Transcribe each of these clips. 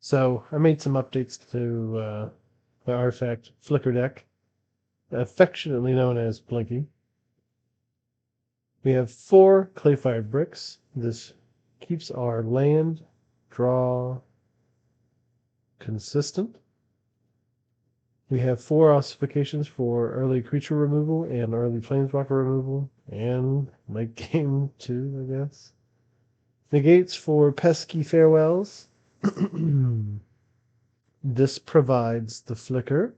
So I made some updates to my artifact flicker deck, affectionately known as Blinky. We have 4 clay-fired bricks. This keeps our land draw consistent. We have 4 ossifications for early creature removal and early planeswalker removal, and late game too, I guess. Negates for pesky farewells. This provides the flicker.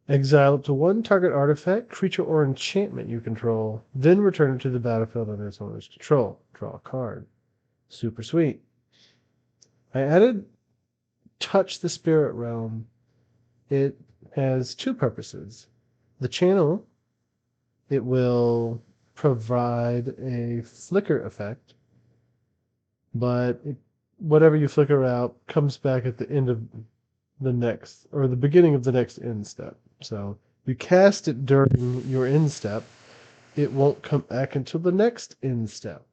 Exile up to 1 target artifact, creature, or enchantment you control, then return it to the battlefield under its owner's control. Draw a card. Super sweet. I added Touch the Spirit Realm. It has 2 purposes. The channel, it will provide a flicker effect, but whatever you flicker out comes back at the end of the next, or the beginning of the next end step. So you cast it during your end step, it won't come back until the next end step.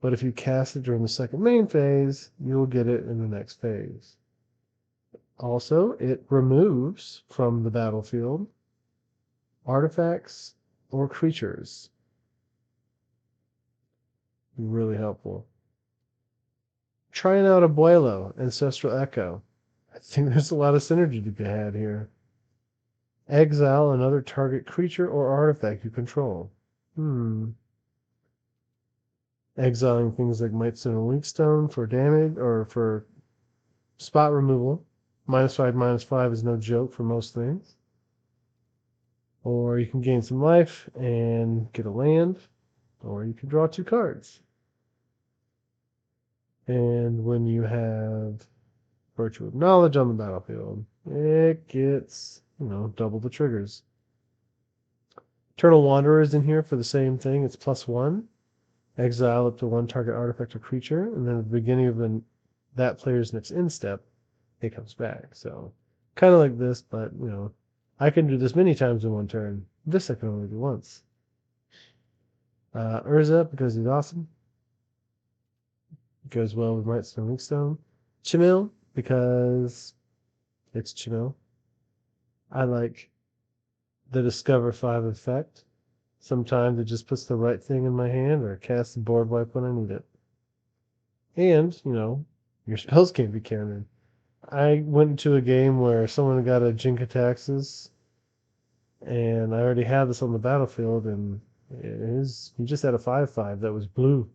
But if you cast it during the second main phase, you'll get it in the next phase. Also, it removes from the battlefield artifacts or creatures. Really helpful. Trying out Abuelo, Ancestral Echo. I think there's a lot of synergy to be had here. Exile another target creature or artifact you control. Exiling things like Mightstone and Linkstone for damage or for spot removal. -5/-5 is no joke for most things. Or you can gain some life and get a land, or you can draw 2 cards. And when you have Virtue of Knowledge on the battlefield, it gets, double the triggers. Eternal Wanderer is in here for the same thing. It's +1. Exile up to 1 target artifact or creature, and then at the beginning of that player's next end step, it comes back. So kind of like this, but I can do this many times in 1 turn. This I can only do once. Urza, because he's awesome. Goes well with Mightstone Linkstone. Chimil, because it's Chimil. I like the Discover 5 effect. Sometimes it just puts the right thing in my hand, or casts the board wipe when I need it. And, your spells can't be countered. I went into a game where someone got a Jin-Kataxis, and I already had this on the battlefield, and he just had a 5/5 that was blue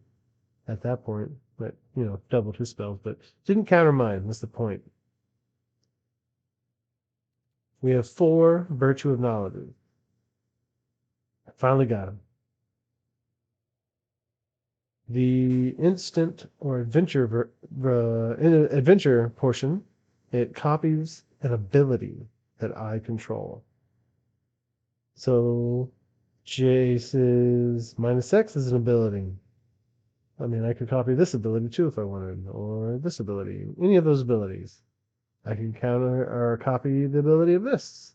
at that point. But, doubled his spells, but didn't counter mine. That's the point. We have 4 Virtue of Knowledge. I finally got him. The instant or adventure adventure portion, it copies an ability that I control. So Jace's -X is an ability. I mean, I could copy this ability too if I wanted, or this ability, any of those abilities. I can counter or copy the ability of this.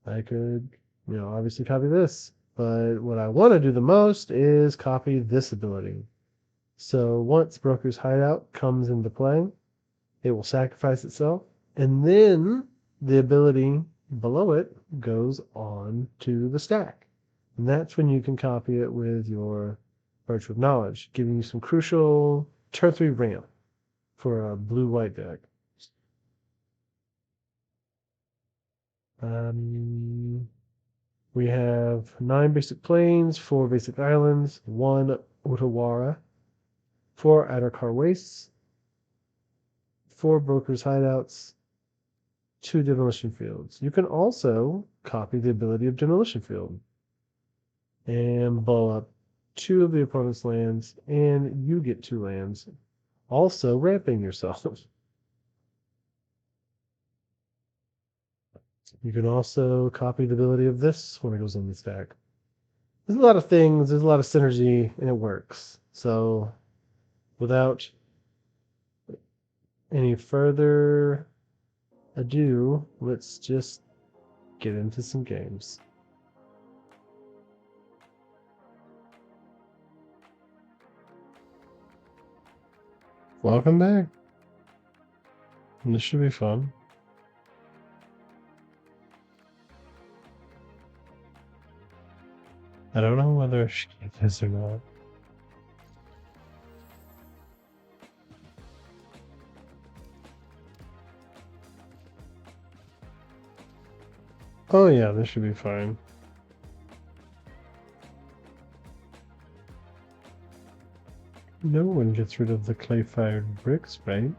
I could, obviously copy this. But what I want to do the most is copy this ability. So once Broker's Hideout comes into play, it will sacrifice itself, and then the ability below it goes on to the stack. And that's when you can copy it with your Virtue of Knowledge, giving you some crucial turn 3 ramp for a blue-white deck. We have 9 basic plains, 4 basic islands, 1 Otawara, 4 Addarkar Wastes, 4 Broker's Hideouts, 2 Demolition Fields. You can also copy the ability of Demolition Field and blow up 2 of the opponent's lands, and you get 2 lands, also ramping yourself. You can also copy the ability of this when it goes on the stack. There's a lot of things, there's a lot of synergy, and it works. So without any further ado, let's just get into some games. Welcome back. This should be fun. I don't know whether I should get this or not. Oh yeah, this should be fine. No one gets rid of the clay-fired bricks, right?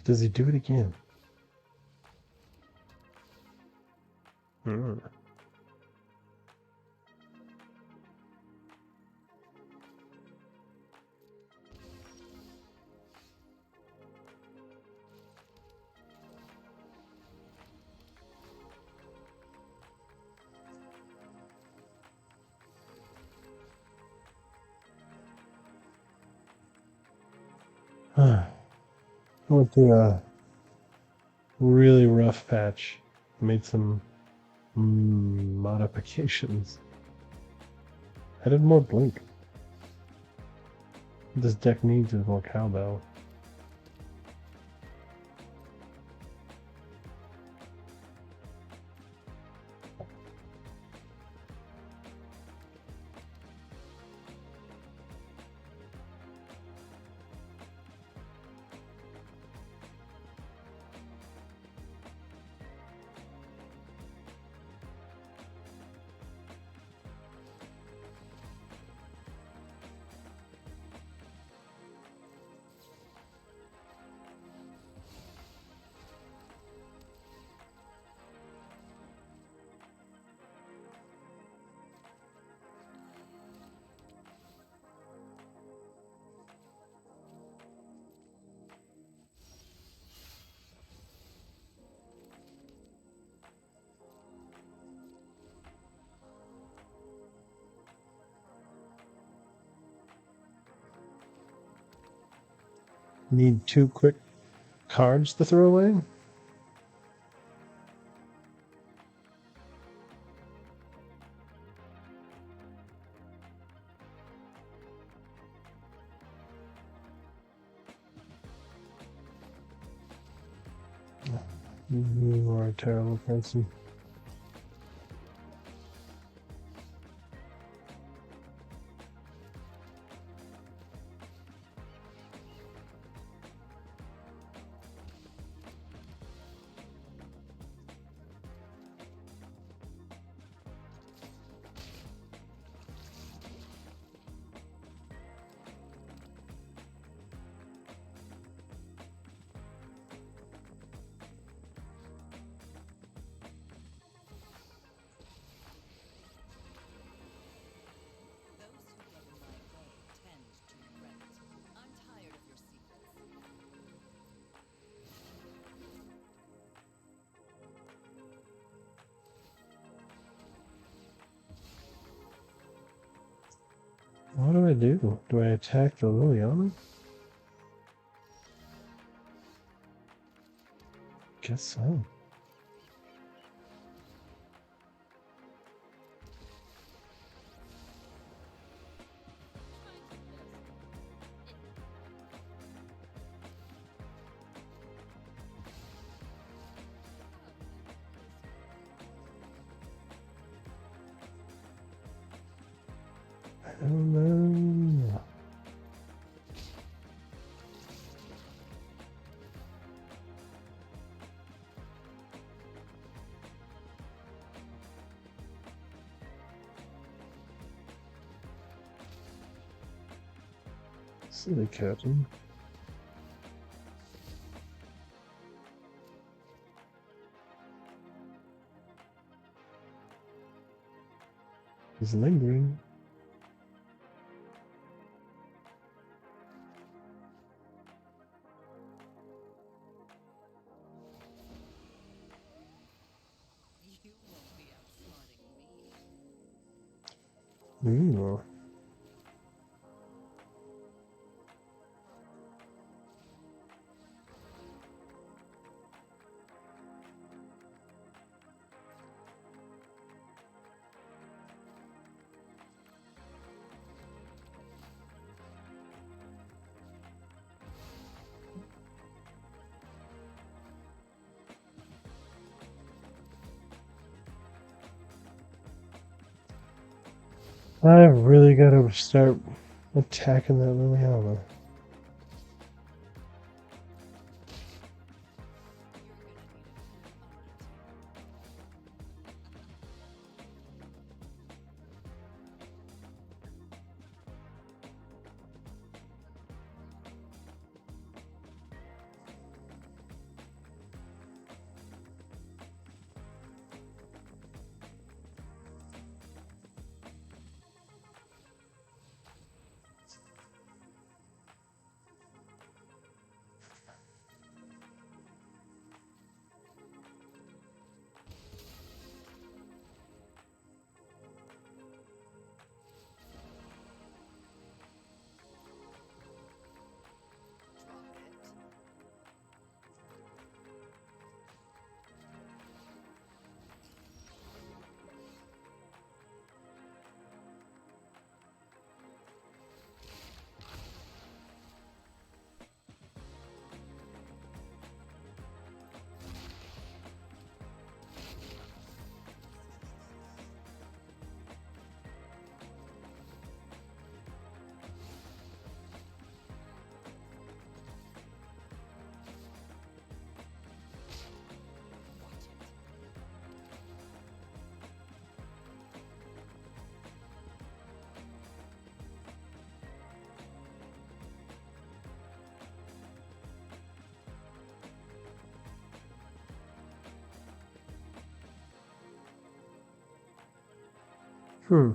Does he do it again? Hmm. I went through a really rough patch. Made some modifications. Added more blink. What this deck needs is more cowbell. Need 2 quick cards to throw away? You are a terrible person. What do I do? Do I attack the Liliana? Guess so. I don't know. Silly curtain. He's lingering. Ooh. I've really got to start attacking that Liliana. Hmm.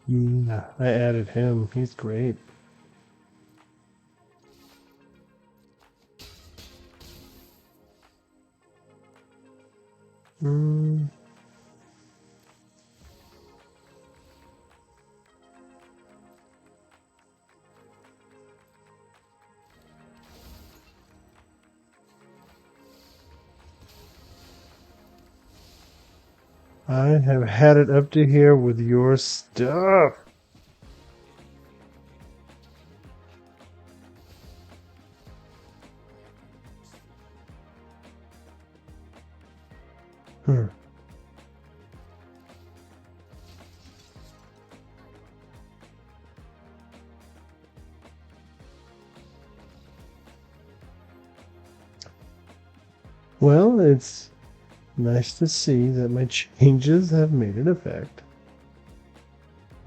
Yeah, I added him. He's great. Mm. I have had it up to here with your stuff. Hmm. Well, it's nice to see that my changes have made an effect.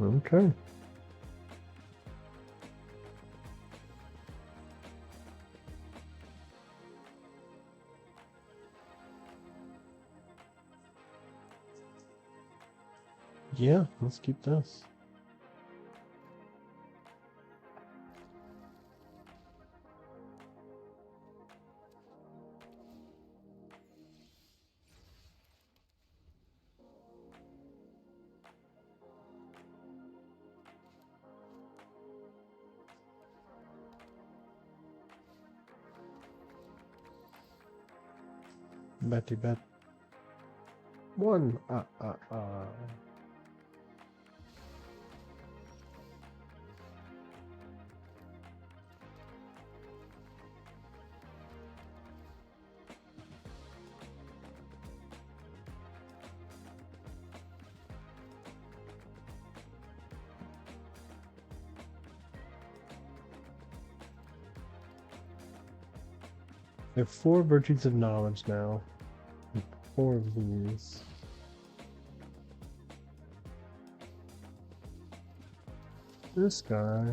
Okay. Yeah, let's keep this. Betty bet. One. I have 4 virtues of knowledge now. 4 of these. This guy.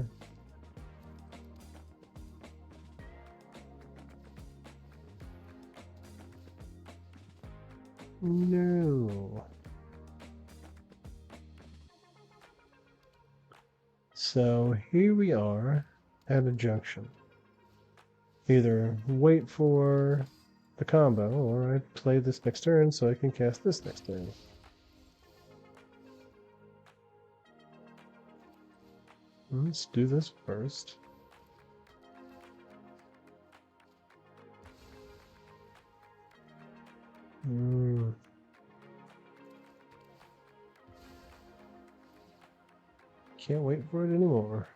No. So here we are at a junction. Either wait for the combo, or I play this next turn so I can cast this next turn. Let's do this first. Can't wait for it anymore.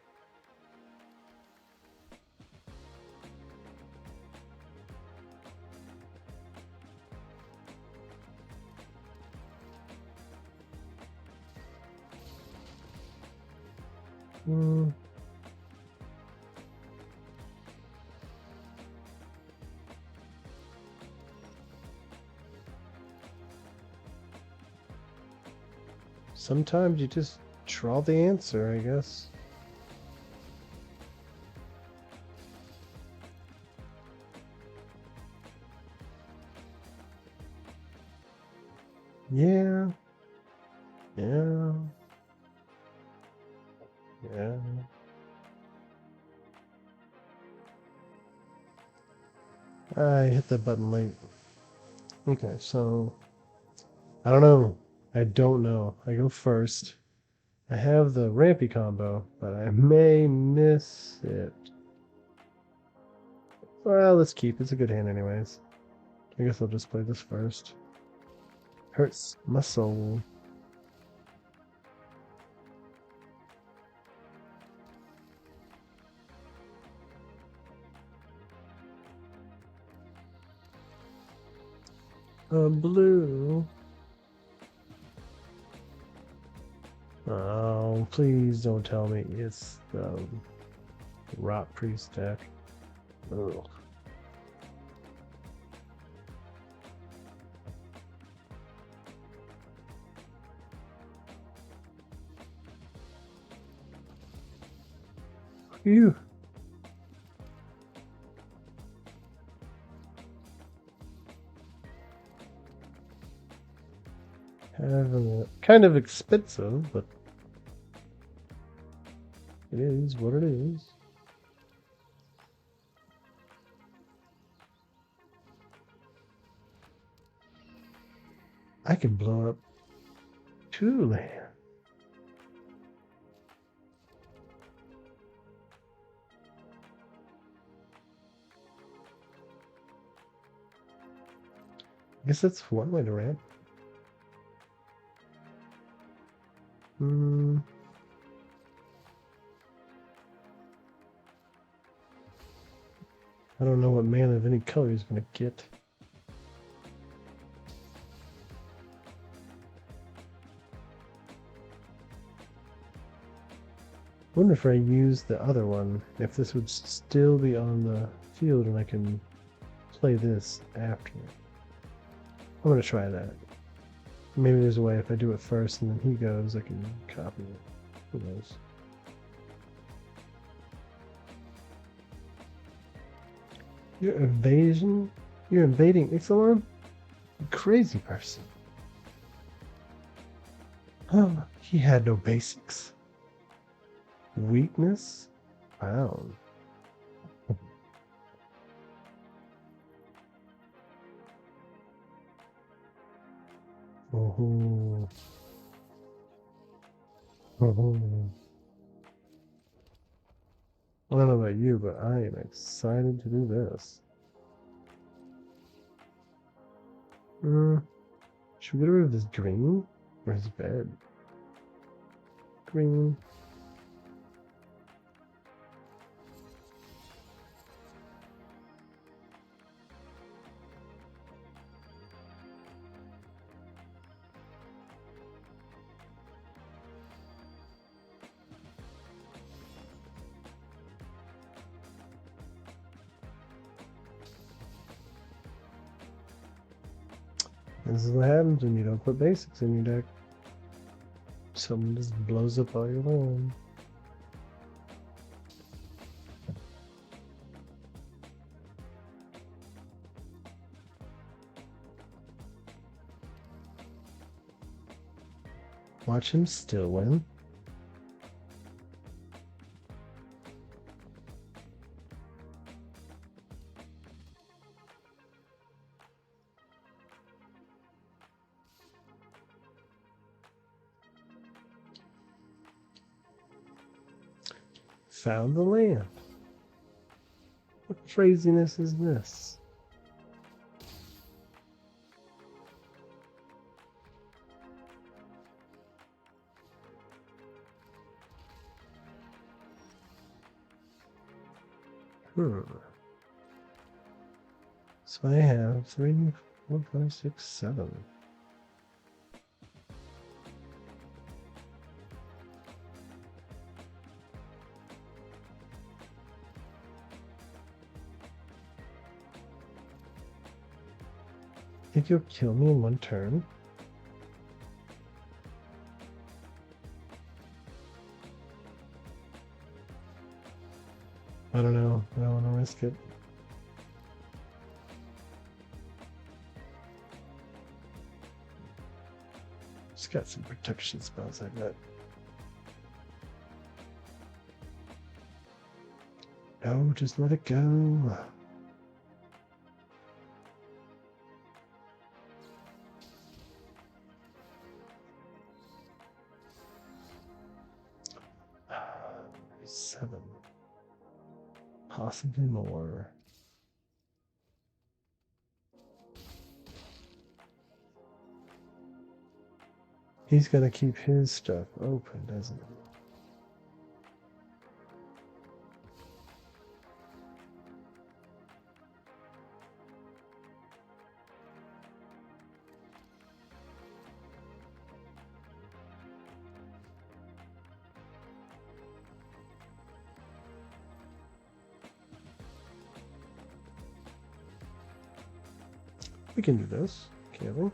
Sometimes you just draw the answer, I guess. Yeah. Yeah. Yeah. I hit the button late. Okay, so I don't know. I don't know. I go first. I have the rampy combo, but I may miss it. Well, let's keep. It's a good hand anyways. I guess I'll just play this first. Hurts my soul. Blue. Oh, please don't tell me it's the Rot Priest deck. Ugh. Phew. Kind of expensive, but it is what it is. I can blow up 2 land. I guess that's one way to ramp. I don't know what mana of any color he's going to get. I wonder if I use the other one, if this would still be on the field and I can play this after. I'm going to try that. Maybe there's a way if I do it first and then he goes, I can copy it. Who knows? You're invading Ixalan? You crazy person. Oh, he had no basics. Weakness? Found. Oh. Oh. I don't know about you, but I am excited to do this. Should we get rid of this green? Or his bed? Green. This is what happens when you don't put basics in your deck. Someone just blows up all your land. Watch him still win. Found the land. What craziness is this? So I have 3, 4, 5, 6, 7. Think you'll kill me in one turn? I don't know. I don't want to risk it. Just got some protection spells, I bet. No, just let it go. Seven. Possibly more. He's got to keep his stuff open, doesn't he? We can do this, can't we?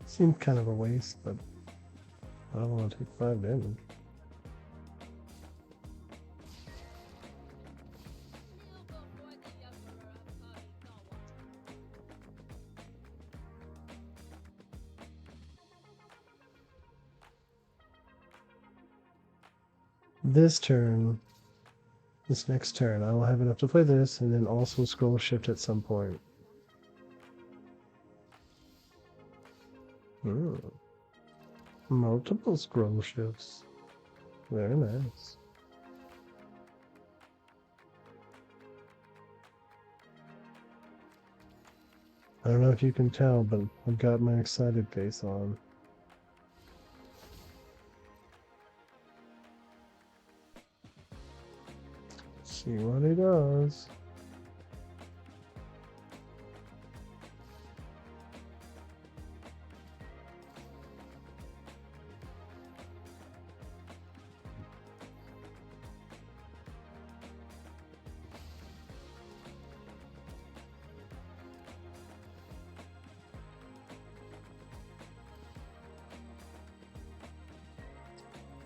Seemed kind of a waste, but I don't want to take 5 damage. This next turn, I will have enough to play this and then also scroll shift at some point. Multiple scroll shifts. Very nice. I don't know if you can tell, but I've got my excited face on. See what he does.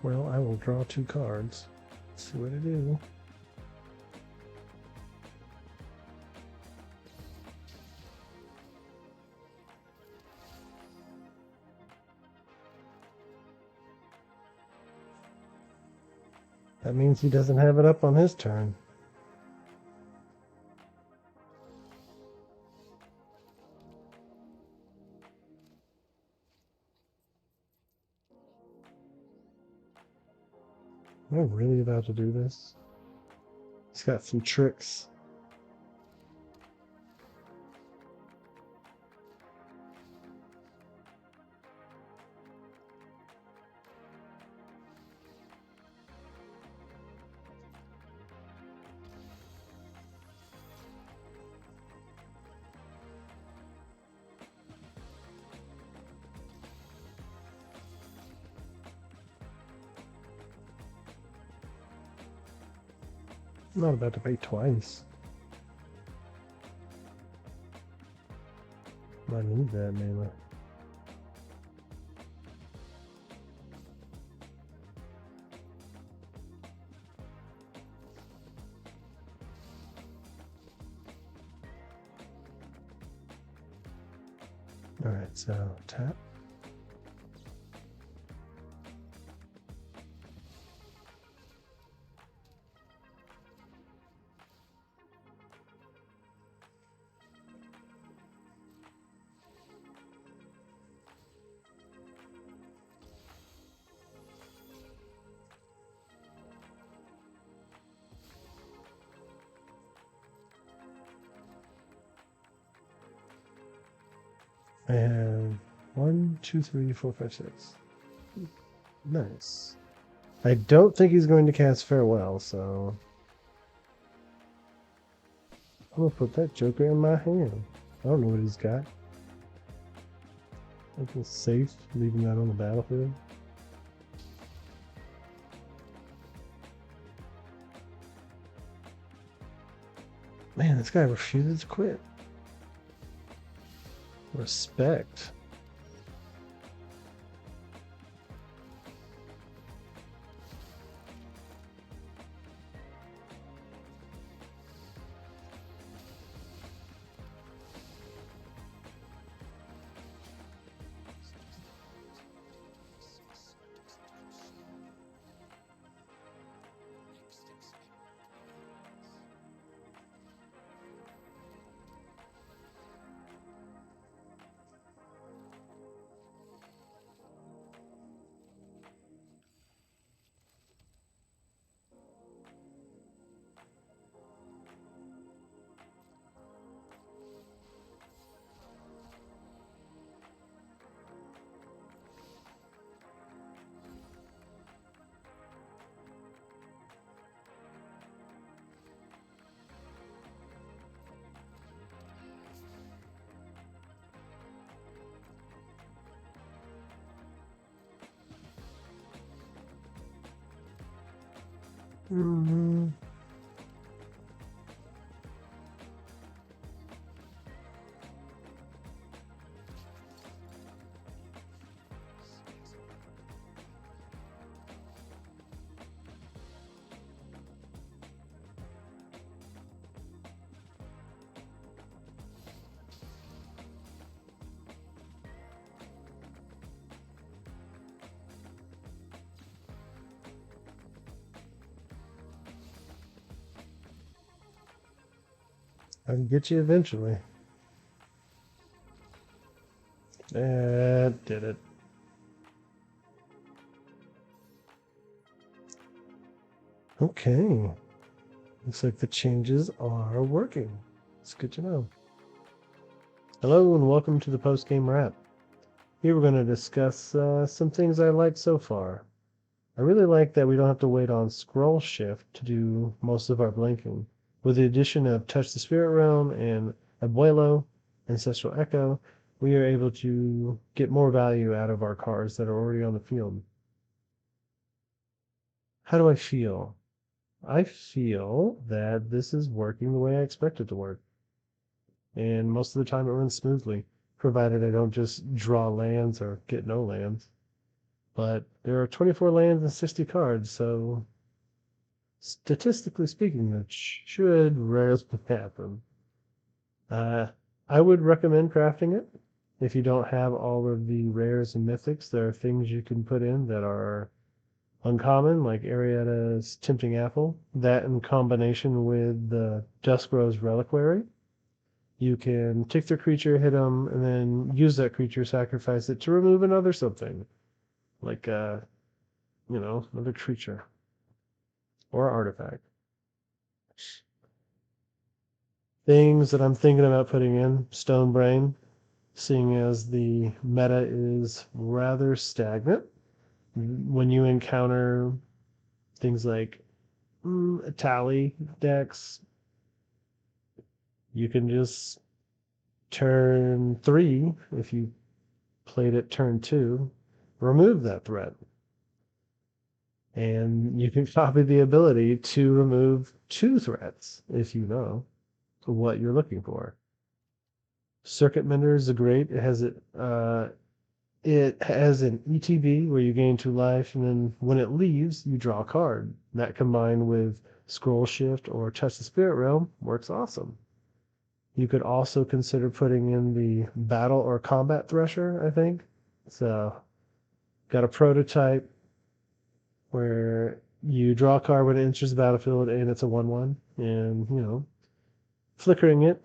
Well, I will draw 2 cards. Let's see what I do. That means he doesn't have it up on his turn. Am I really about to do this? It's got some tricks. I'm not about to pay twice. I need that mana. Alright, so tap. I have 1, 2, 3, 4, 5, 6. Nice. I don't think he's going to cast Farewell, so I'm gonna put that Joker in my hand. I don't know what he's got. I feel safe leaving that on the battlefield. Man, this guy refuses to quit. Respect. Mm-hmm. I can get you eventually. That did it. Okay. Looks like the changes are working. It's good to know. Hello and welcome to the post-game wrap. Here we're going to discuss some things I like so far. I really like that we don't have to wait on scroll shift to do most of our blinking. With the addition of Touch the Spirit Realm and Abuelo, Ancestral Echo, we are able to get more value out of our cards that are already on the field. How do I feel? I feel that this is working the way I expect it to work. And most of the time it runs smoothly, provided I don't just draw lands or get no lands. But there are 24 lands and 60 cards, so statistically speaking, that should rarely happen. I would recommend crafting it. If you don't have all of the rares and mythics, there are things you can put in that are uncommon, like Ariada's Tempting Apple. That in combination with the Duskrow's Reliquary. You can take their creature, hit them, and then use that creature, sacrifice it to remove another something. Like, another creature. or artifact. Things that I'm thinking about putting in: Stone Brain, seeing as the meta is rather stagnant. When you encounter things like tally decks, you can just turn 3, if you played it turn 2, remove that threat. And you can copy the ability to remove 2 threats if you know what you're looking for. Circuit Mender is great. It has an ETB where you gain 2 life, and then when it leaves, you draw a card. That combined with Scroll Shift or Touch the Spirit Realm works awesome. You could also consider putting in the Battle or Combat Thresher, I think. So, got a prototype where you draw a card when it enters the battlefield, and it's a 1/1, and flickering it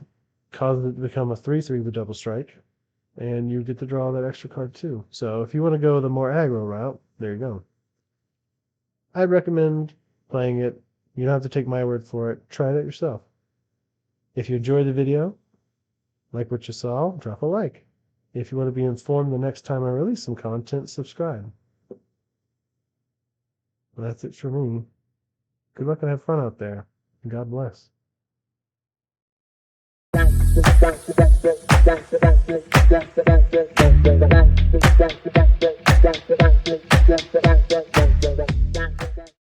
causes it to become a 3/3 with double strike, and you get to draw that extra card too. So if you want to go the more aggro route, there you go. I'd recommend playing it. You don't have to take my word for it. Try it out yourself. If you enjoyed the video, like what you saw, drop a like. If you want to be informed the next time I release some content, subscribe. Well, that's it for me. Good luck and have fun out there. God bless.